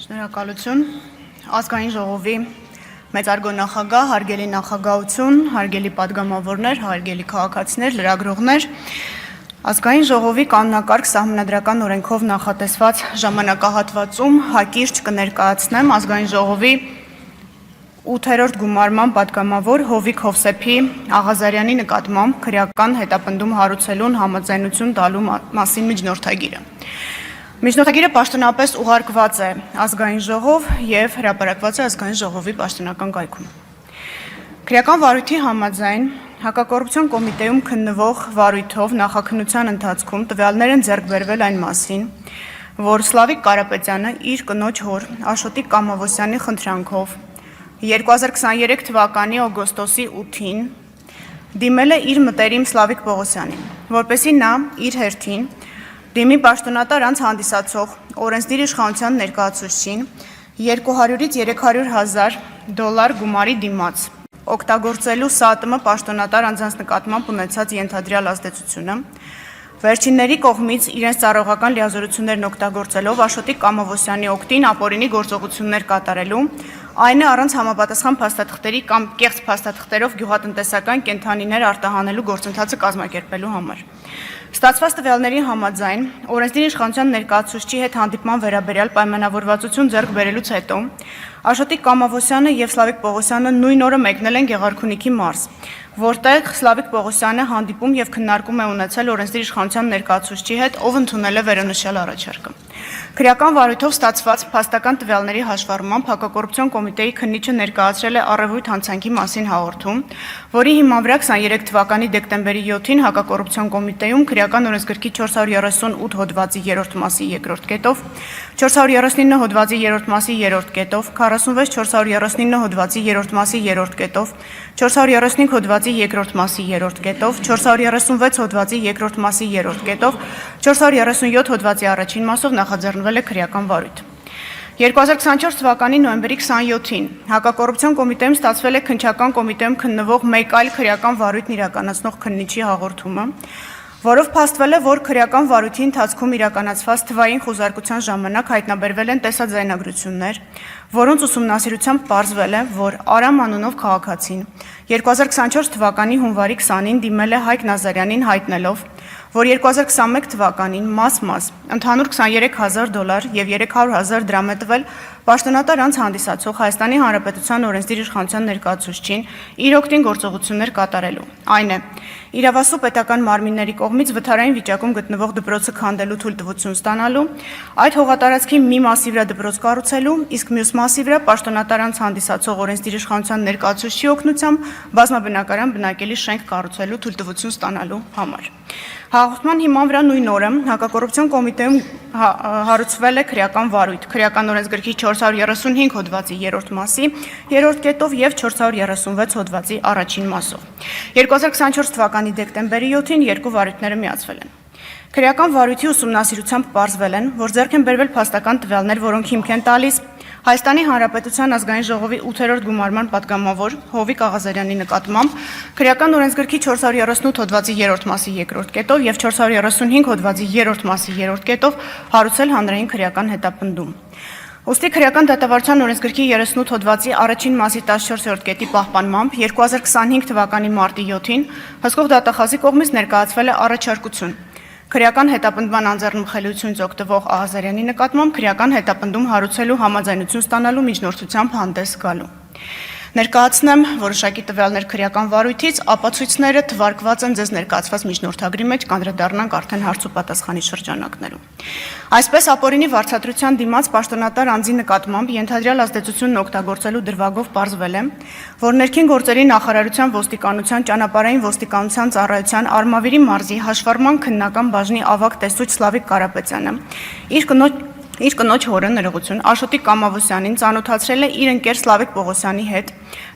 Շնորհակալություն ազգային ժողովի մեծարգո նախագահ, հարգելի նախագահություն, հարգելի падգամավորներ, հարգելի քաղաքացիներ, լրագրողներ, ազգային ժողովի կանոնակարգ սահմանադրական օրենքով նախատեսված ժամանակահատվածում հակիրճ կներկայացնեմ ազգային ժողովի 8-րդ գումարման падգամավոր Հովիկ Հովսեփի Աղազարյանի նկատմամբ քրեական հետապնդում հարուցելուն համաձայնություն տալու մասին միջնորդագիրը։ Միջնորդագիրը պաշտոնապես ուղարկված է ազգային ժողով եւ հրապարակված է ազգային ժողովի պաշտոնական կայքում։ Քրեական վարույթի համաձայն հակակոռուպցիոն կոմիտեում քննվող վարույթով նախաքննության ընթացքում տվյալներ են ձեռք բերվել այն մասին, որ Սլավիկ Կարապետյանը իր կնոջ հոր Աշոտիկ Կամավոսյանի խնդրանքով 2023 թվականի օգոստոսի 8-ին դիմել է իր մտերիմ Սլավիկ Պողոսյանին, որպեսզի նա իր հերթին դիմի պաշտոնատար անձ հանդիսացող օրենսդիր իշխանության ներկայացուցչին 200-ից 300,000 դոլար գումարի դիմաց, օգտագործելու ՍԱՏՄ պաշտոնատար անձանց նկատմամբ ունեցած ենթադրյալ ազդեցությունը, վերջինների կողմից իրենց ծառայողական լիազորություններն օգտագործելով Աշոտիկ Կամավոսյանի օգտին ապօրինի գործողություններ կատարելու, այն է առանց համապատասխան փաստաթղթերի կամ կեղծ փաստաթղթերով գյուղատնտեսական կենդանիներ արտահանելու գործընթացը կազմակերպելու համար։ Ստացված տվյալների համաձայն օրենսդիր իշխանության ներկայացուցչի հետ հանդիպման վերաբերյալ պայմանավորվածություն ձեռք բերելուց հետո Աշոտիկ Կամավոսյանը եւ Սլավիկ Պողոսյանը նույն օրը մեկնել են Գեղարքունիքի մարզ, որտեղ Սլավիկ Պողոսյանը հանդիպում եւ քննարկում է ունեցել օրենսդիր իշխանության ներկայացուցչի հետ, ով ընդունել է վերոնշյալ առաջարկը։ Քրեական վարույթով ստացված փաստական տվյալների հաշվառմամբ հակակոռուպցիոն կոմիտեի քննիչը ներկայացրել է առևույթ հանցանքի մասին հաղորդում, որի հիման վրա 23 թվականի դեկտեմբերի 7-ին հակակոռուպցիոն կոմիտեում քրեական օրենսգրքի 438 հոդվածի 3-րդ մասի 2-րդ կետով, 439 հոդվածի 3-րդ մասի 3-րդ կետով, 46 439 հոդվածի 3-րդ մասի 3-րդ կետով, 435 հոդվածի 2-րդ մասի 3-րդ կետով, 436 հոդվածի 2-րդ մասի 3-րդ կետով, 437 հոդվածի առաջին մասով նախաձեռնվել է քրեական վարույթ։ 2024 թվականի նոյեմբերի 27-ին հակակոռուպցիոն կոմիտեում ստացվել է քննչական կոմիտեում քննվող մեկ այլ քրեական վարույթն իրականացնող քննիչի հաղորդումը, որով փաստվել է, որ քրեական վարույթի ընթացքում իրականացված թվային խուզարկության ժամանակ հայտնաբերվել են տեսաձայնագրություններ, որոնց ուսումնասիրությամբ պարզվել է, որ Արամ անունով քաղաքացին 2024 թվականի հունվարի 20-ին դիմել է Հայկ Նազարյանին հայտնելով, որ 2021 թվականին մաս ընդհանուր 23,000 դոլար եւ 300,000 դրամ է տվել պաշտոնատար անձ հանդիսացող Հայաստանի Հանրապետության օրենսդիր իշխանության ներկայացուցչին իր օգտին գործողություններ կատարելու։ Այն է, իրավասու պետական մարմինների կողմից վթարային վիճակում գտնվող դպրոցը քանդելու թույլտվություն ստանալու, այդ հողատարածքի մի մասի վրա դպրոց կառուցելու, իսկ մյուս մասի վրա պաշտոնատար անձ հանդիսացող օրենսդիր իշխանության ներկայացուցչի օգնությամբ բազմաբնակարան բնակելի շենք կառուցելու թույլտվություն ստանալու համար։ Հաղորդման հիման վրա նույն օրը հակակոռուպցիոն կոմիտեում հարուցվել է քրեական վարույթ, քրեական օրենսգրքի 435 հոդվածի 3-րդ մասի 3-րդ կետով եւ 436 հոդվածի առաջին մասով։ 2024 թվականի դեկտեմբերի 7-ին երկու վարույթները միացվել են։ Քրեական վարույթի ուսումնասիրությամբ պարզվել են, որ ձեռք են բերվել փաստական տվյալներ, որոնք հիմք են տալիս Հայաստանի Հանրապետության ազգային ժողովի 8-րդ գումարման падգամավոր Հովիկ Աղազարյանի նկատմամբ քրեական օրենսգրքի 438 հոդվածի 3-րդ մասի 2-րդ կետով եւ 435 հոդվածի 3-րդ մասի 3-րդ կետով հարուցել հանրային քրեական հետապնդում։ Ոստի քրեական դատավարության օրենսգրքի 38 հոդվածի առաջին մասի 14-րդ կետի պահպանմամբ 2025 թվականի մարտի 7-ին հսկող դատախազի կողմից ներկայացվել է առաջարկություն քրեական հետապնդման անձեռնմխելիությունից օգտվող Աղազարյանի նկատմամբ քրեական հետապնդում հարուցելու համաձայնություն ստանալու միջնորդությամբ հանդես գալու։ Ներկայացնեմ որոշակի տվյալներ քրեական վարույթից, ապացույցները թվարկված են ձեզ ներկայացված միջնորդագրի մեջ, կանդրադառնանք արդեն հարց ու պատասխանի շրջանակներում։ Այսպես ապօրինի վարձատրության դիմաց պաշտոնատար անձի նկատմամբ ենթադրյալ ազդեցությունն օգտագործելու դրվագով պարզվել է, որ ներքին գործերի նախարարության ոստիկանության ճանապարհային ոստիկանության ծառայության Արմավիրի մարզի հաշվառման քննական բաժնի ավագ տեսուչ Սլավիկ Կարապետյանը իր կնոջ հորը ներողություն Աշոտիկ Կամավոսյանին ծանոթացրել է իր ընկեր Սլավիկ Պողոսյանի հետ,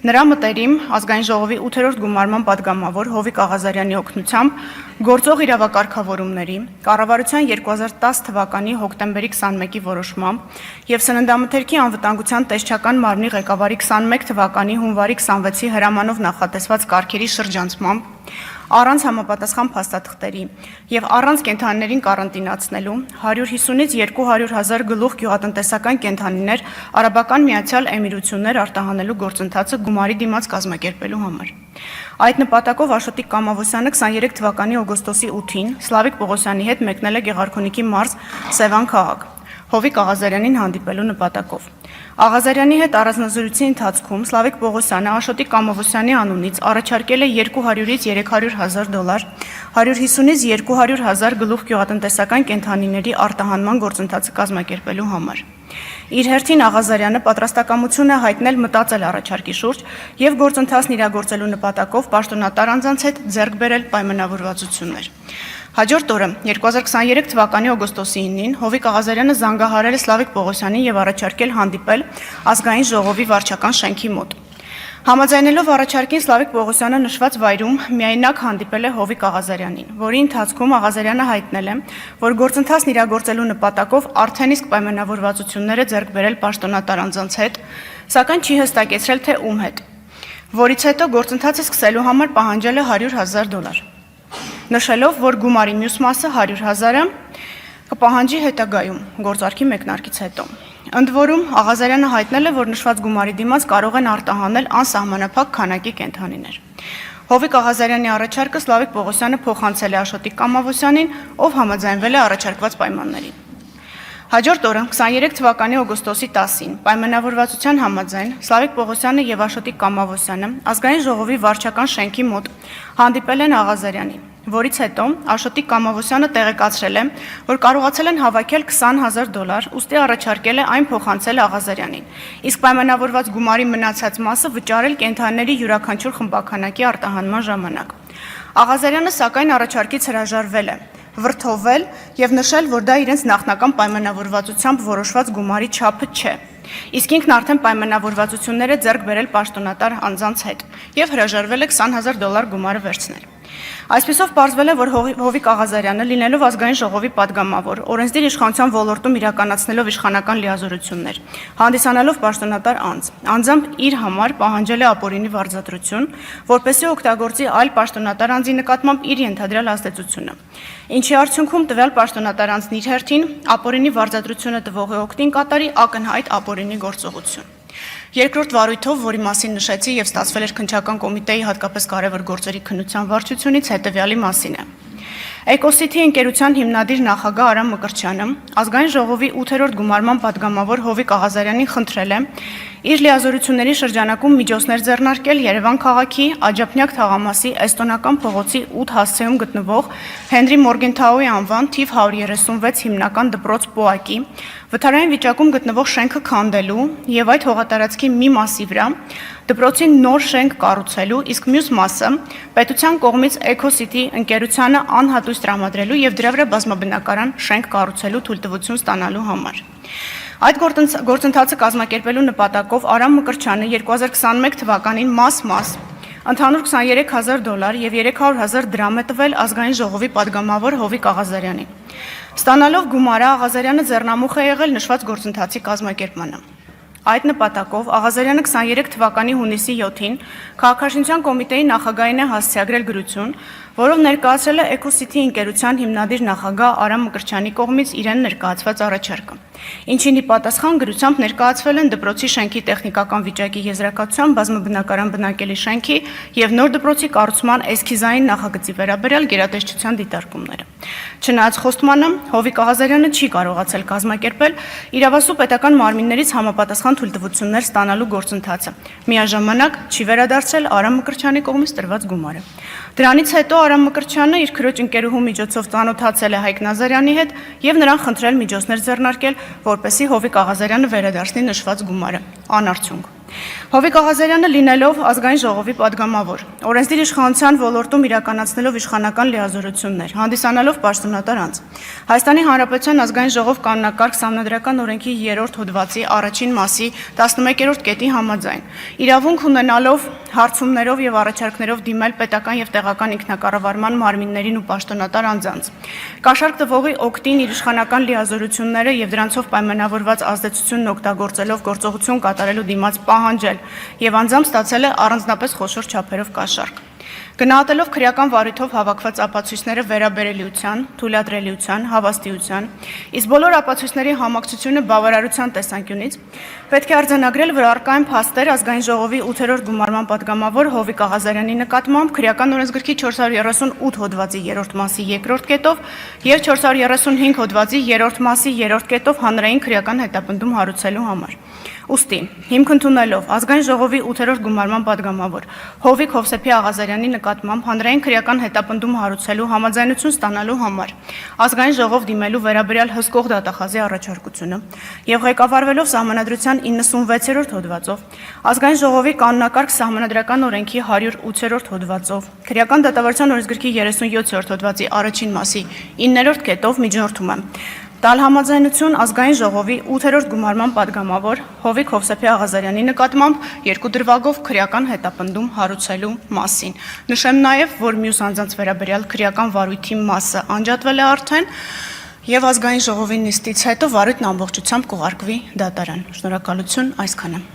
նրա մտերիմ ազգային ժողովի 8-րդ գումարման падգամավոր Հովիկ Աղազարյանի օգնությամբ գործող իրավակարգավորումների, կառավարության 2010 թվականի հոկտեմբերի 21-ի որոշմամբ եւ սննդամթերքի անվտանգության տեսչական մարմնի ղեկավարի 21 թվականի հունվարի 26-ի հրամանով նախատեսված կարգերի շրջանցմամբ առանց համապատասխան փաստաթղթերի եւ առանց կենդանիներին կարանտինացնելու 150-ից 200,000 գլուխ գյուղատնտեսական կենդանիներ Արաբական Միացյալ Էմիրություններ արտահանելու գործընթացը գումարի դիմաց կազմակերպելու համար։ Այդ նպատակով Աշոտիկ Կամավոսյանը 23 թվականի օգոստոսի 8-ին Սլավիկ Պողոսյանի հետ մեկնել է Գեղարքունիքի մարզ Սևան քաղաք, Հովիկ Աղազարյանին հանդիպելու նպատակով։ Աղազարյանի հետ առանձնազրույցի ընթացքում Սլավիկ Պողոսյանը Աշոտիկ Կամավոսյանի անունից առաջարկել է $200-ից $300,000, 150-ից 200,000 գլուխ գյուղատնտեսական կենդանիների արտահանման գործընթացը կազմակերպելու համար։ Իր հերթին Աղազարյանը պատրաստակամություն է հայտնել մտածել առաջարկի շուրջ եւ գործընթացն իրագործելու նպատակով պաշտոնատար անձանց հետ ձեռք բերել պայմանավորվածություններ։ Հաջորդ օրը 2023 թվականի օգոստոսի 9-ին Հովիկ Աղազարյանը զանգահարել է Սլավիկ Պողոսյանին եւ առաջարկել հանդիպել ազգային ժողովի վարչական շենքի մոտ։ Համաձայնելով առաջարկին Սլավիկ Պողոսյանը նշված վայրում միայնակ հանդիպել է Հովիկ Աղազարյանին, որի ընթացքում Աղազարյանը հայտնել է, որ գործընթացն իրագործելու նպատակով արդեն իսկ պայմանավորվածություններ է ձեռք բերել պաշտոնատար անձանց հետ, սակայն չի հստակեցրել թե ում հետ, որից հետո գործընթացը սկսելու համար պահանջել է $100,000, նշելով, որ գումարի մյուս մասը 100,000-ը կպահանջի հետագայում գործարքի մեկնարկից հետո։ Ընդ որում Աղազարյանը հայտնել է, որ նշված գումարի դիմաց կարող են արտահանել անսահմանափակ քանակի կենդանիներ։ Հովիկ Աղազարյանի առաջարկը Սլավիկ Պողոսյանը փոխանցել է Աշոտիկ Կամավոսյանին, ով համաձայնվել է առաջարկված պայմաններին։ Հաջորդ օրը 23 թվականի օգոստոսի 10-ին պայմանավորվածության համաձայն Սլավիկ Պողոսյանը եւ Աշոտիկ Կամավոսյանը ազգային ժողովի վարչական շենքի մոտ հանդիպել են Աղազարյանին, որից հետո Աշոտիկ Կամավոսյանը տեղեկացրել է, որ կարողացել են հավաքել $20,000, ուստի առաջարկել է այն փոխանցել Աղազարյանին, իսկ պայմանավորված գումարի մնացած մասը վճարել կենդանիների յուրաքանչյուր խմբականակի արտահանման ժամանակ։ Աղազարյանը սակայն առաջարկից հրաժարվել է, վրդովել եւ նշել, որ դա իրենց նախնական պայմանավորվածությամբ որոշված գումարի չափը չէ, իսկ ինքն արդեն պայմանավորվածություններ է ձեռք բերել պաշտոնատար անձանց հետ եւ հրաժարվել է $20,000 գումարը վերցնել։ Այսպիսով պարզվել է, որ Հովիկ Աղազարյանը, լինելով ազգային ժողովի падգամավոր, օրենսդիր իշխանության ոլորտում իրականացնելով իշխանական լիազորություններ, հանդիսանալով պաշտոնատար անձ, անձամբ իր համար պահանջել է ապօրինի վարձատրություն, որպեսզի օգտագործի այլ պաշտոնատար անձի նկատմամբ իր ենթադրյալ ազդեցությունը, ինչի արդյունքում տվյալ պաշտոնատար անձն իր հերթին ապօրինի վարձատրությունը տվողի օգտին կատարի ակնհայտ ապօրինի գործողություն։ Երկրորդ վարույթով, որի մասին նշեցի եւ ստացվել էր քննչական կոմիտեի հատկապես կարևոր գործերի քննության վարչությունից, հետեւյալի մասին է։ Էկոսիթի ընկերության հիմնադիր նախագահ Արամ Մկրտչյանը ազգային ժողովի 8-րդ գումարման падգամավոր Հովիկ Աղազարյանին խնդրել է իր լիազորությունների շրջանակում միջոցներ ձեռնարկել Երևան քաղաքի Աջափնյակ թաղամասի Էստոնական փողոցի 8 հասցեում գտնվող Հենրի Մորգենթաուի անվան թիվ 136 հիմնական դպրոց ՊՕԱԿ-ի վթարային վիճակում գտնվող շենքը քանդելու եւ այդ հողատարածքի մի մասի վրա դպրոցի նոր շենք կառուցելու, իսկ մյուս մասը պետության կողմից Էկոսիթի ընկերությանը անհատույց տրամադրելու եւ դրա վրա բազմաբնակարան շենք կառուցելու թույլտվություն ստանալու համար։ Այդ գործընթացը կազմակերպելու նպատակով Արամ Մկրտչյանը 2021 թվականին մաս ընդհանուր $23,000 եւ $300,000 դրամ է տվել ազգային ժողովի падգամավոր Հովիկ Աղազարյանին։ Ստանալով գումարը Աղազարյանը ձեռնամուխ է եղել նշված գործընթացի կազմակերպմանը։ Այդ նպատակով Աղազարյանը 23 թվականի հունիսի 7-ին Քաղաքաշինության կոմիտեի նախագահին է հասցեագրել գրություն, որով ներկայացրել է Էկոսիթի ընկերության հիմնադիր նախագահ Արամ Մկրտչյանի կողմից իրեն ներկայացված առաջարկը, ինչին ի պատասխան գրությամբ ներկայացվել են դպրոցի շենքի տեխնիկական վիճակի եզրակացության բազմաբնակարան բնակելի շենքի եւ նոր դպրոցի կառուցման էսքիզային նախագծի վերաբերյալ գերատեսչության դիտարկումները։ Չնայած խոստմանը, Հովիկ Աղազարյանը չի կարողացել կազմակերպել իրավասու պետական մարմիններից համապատասխան թույլտվություններ ստանալու գործընթացը, միաժամանակ չի վերադարձրել Արամ Մկրտչյանի կողմից տրված գումարը։ Դրանից հետո Արամ Մկրտչյանը իր քրոջ ընկերուհու միջոցով ծանոթացել է Հայկ Նազարյանի հետ եւ նրան խնդրել միջոցներ ձեռնարկել, որպեսզի Հովիկ Աղազարյանը վերադարձնի նշված գումարը, անարդյունք։ Հովիկ Աղազարյանը լինելով ազգային ժողովի падգամավոր, օրենսդիր իշխանության ոլորտում իրականացնելով իշխանական լիազորություններ, հանդիսանալով պաշտոնատար անձ, Հայաստանի Հանրապետության ազգային ժողով կանոնակարգ սահմանադրական օրենքի 3-րդ հոդվածի առաջին մասի 11-րդ կետի համաձայն, իրավունք ունենալով հարցումներով եւ առաջարկներով դիմել պետական եւ տեղական ինքնակառավարման մարմիններին ու պաշտոնատար անձանց, կաշառք տվողի օգտին իր իշխանական լիազորությունները եւ դրանցով պայմանավորված ազդեցությունն օգտագործելով գործողություն կատարելու դիմաց պահանջել եւ անձամբ ստացել է առանձնապես խոշոր չափերով կաշառք։ Գնահատելով քրեական վարույթով հավաքված ապացույցները վերաբերելիության, թույլատրելիության, հավաստիության, իսկ բոլոր ապացույցների համակցությունը բավարարության տեսանկյունից, պետք է արձանագրել, որ առկա են փաստեր Ազգային ժողովի 8-րդ գումարման պատգամավոր Հովիկ Աղազարյանի նկատմամբ քրեական օրենսգրքի 438 հոդվածի 3-րդ մասի 2-րդ կետով եւ 435 հոդվածի 3-րդ մասի 3-րդ կետով հանրային քրեական հետապնդում հարուցելու համար։ Ուստի, հիմք ընդունելով Ազգային ժողովի 8-րդ գումարման պատգամավոր Հովիկ Հովսեփի Աղազարյանի նկատմամբ հանրային քրեական հետապնդում հարուցելու համաձայնություն ստանալու համար Ազգային ժողով դիմելու վերաբերյալ հսկող դատախազի առաջարկությունը եւ ղեկավարվելով Սահմանադրության 96-րդ հոդվածով Ազգային ժողովի կանոնակարգ Սահմանադրական օրենքի 108-րդ հոդվածով քրեական դատավարության օրենսգրքի 37-րդ հոդվածի առաջին մասի 9-րդ կետով միջնորդում եմ տալ համաձայնություն Ազգային ժողովի 8-րդ գումարման պատգամավոր Հովիկ Հովսեփի Աղազարյանի նկատմամբ երկու դրվագով քրեական հետապնդում հարուցելու մասին։ Նշեմ նաև, որ մյուս անձանց վերաբերյալ քրեական վարույթի մասը անջատվել է արդեն եւ Ազգային ժողովի նիստից հետո վարույթն ամբողջությամբ կուղարկվի դատարան։ Շնորհակալություն, այսքանը։